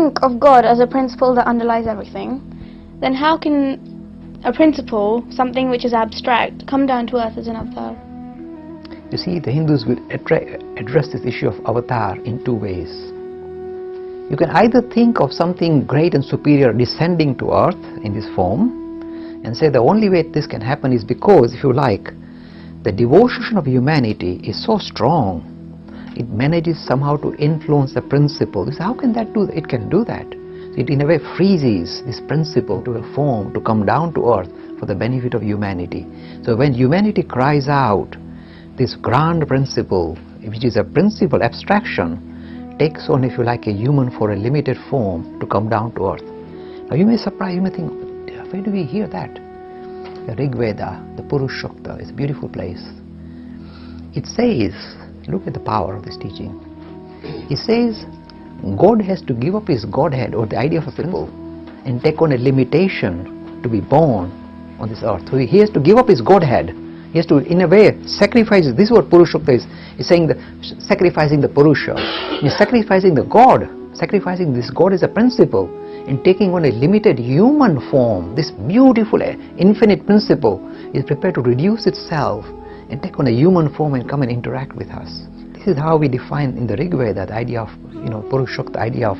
think of God as a principle that underlies everything, then how can a principle, something which is abstract, come down to earth as an avatar? You see, the Hindus will address this issue of avatar in two ways. You can either think of something great and superior descending to earth in this form and say the only way this can happen is because, if you like, the devotion of humanity is so strong, it manages somehow to influence the principle. You say, how can that do that? It can do that. It in a way freezes this principle to a form to come down to earth for the benefit of humanity. So when humanity cries out, this grand principle, which is a principle abstraction, takes on, if you like, a human for a limited form to come down to earth. Now you may surprise, you may think, where do we hear that? The Rig Veda, the Purushokta, is a beautiful place. It says, look at the power of this teaching. It says, God has to give up his Godhead, or the idea of a principle, and take on a limitation to be born on this earth. So he has to give up his Godhead. He has to, in a way, sacrifice. This is what Purushokta is. He's saying that sacrificing the Purusha. He's sacrificing the God. Sacrificing this God as a principle and taking on a limited human form. This beautiful, infinite principle is prepared to reduce itself and take on a human form and come and interact with us. This is how we define in the Rig Veda the idea of, Purushokta, the idea of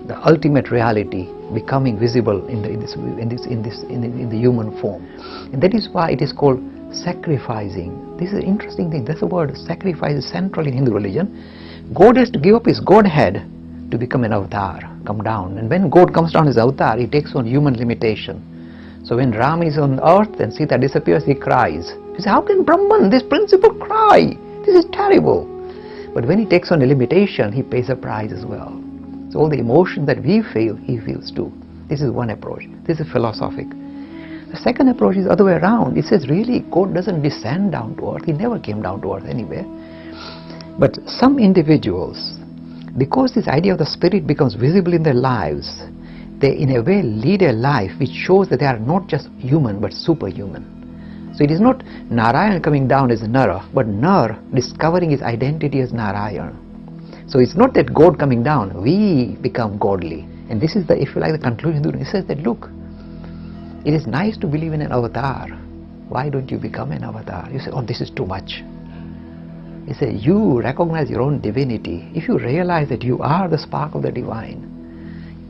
the ultimate reality becoming visible in the human form. And that is why it is called sacrificing. This is an interesting thing. That's the word sacrifice is central in Hindu religion. God has to give up his Godhead to become an avatar, come down. And when God comes down as avatar, he takes on human limitation. So when Ram is on earth and Sita disappears, he cries. He says, how can Brahman, this principle, cry? This is terrible. But when he takes on a limitation, he pays a price as well. So all the emotion that we feel, he feels too. This is one approach. This is philosophic. The second approach is the other way around. It says really God doesn't descend down to earth. He never came down to earth anywhere. But some individuals, because this idea of the spirit becomes visible in their lives, they in a way lead a life which shows that they are not just human but superhuman. So it is not Narayan coming down as Nara, but Nar discovering his identity as Narayan. So it's not that God coming down, we become godly. And this is the, if you like, the conclusion. It says that, look, it is nice to believe in an avatar. Why don't you become an avatar? You say, oh, this is too much. He says, you recognize your own divinity. If you realize that you are the spark of the divine,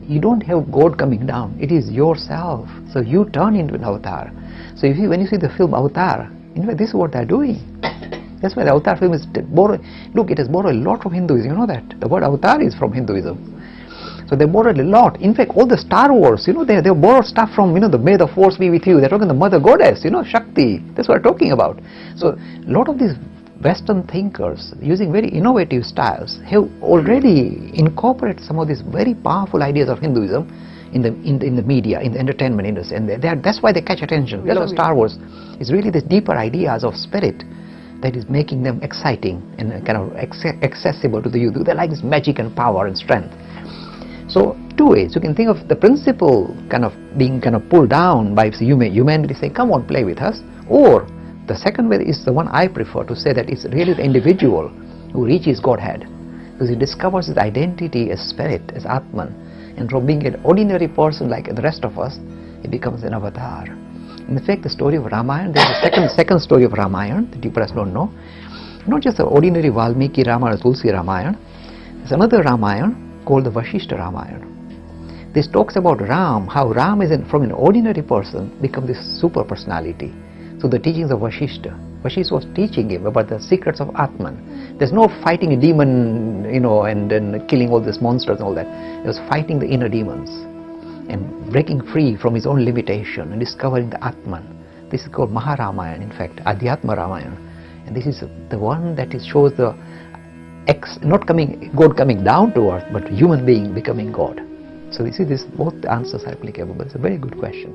you don't have God coming down. It is yourself. So you turn into an avatar. So if you, when you see the film Avatar, in fact, this is what they're doing. That's why the Avatar film is borrowed. Look, it has borrowed a lot from Hinduism. You know that? The word Avatar is from Hinduism. So they borrowed a lot. In fact, all the Star Wars, they borrowed stuff from, the May the Force be with you. They're talking the Mother Goddess, Shakti. That's what we're talking about. So a lot of these Western thinkers, using very innovative styles, have already incorporated some of these very powerful ideas of Hinduism in the media, in the entertainment industry. And that's why they catch attention. That's why Star Wars is really these deeper ideas of spirit that is making them exciting and kind of accessible to the youth. They like this magic and power and strength. So two ways. You can think of the principle kind of being pulled down by humanity saying, come on, play with us. Or the second way is the one I prefer, to say that it's really the individual who reaches Godhead, because he discovers his identity as spirit, as Atman, and from being an ordinary person like the rest of us, he becomes an avatar. In fact, the story of Ramayana, there's a second story of Ramayana that you perhaps don't know. Not just the ordinary Valmiki Ramayana, Tulsi Ramayana. There's another Ramayana called the Vashishta Ramayana. This talks about Ram, how Ram is from an ordinary person become this super personality. So the teachings of Vashishta. Vashishta was teaching him about the secrets of Atman. There's no fighting a demon, and then killing all these monsters and all that. He was fighting the inner demons and breaking free from his own limitation and discovering the Atman. This is called Maharamayana, in fact, Adhyatma Ramayana. And this is the one that shows the God coming down to earth, but human being becoming God. So you see, both answers are applicable. It's a very good question.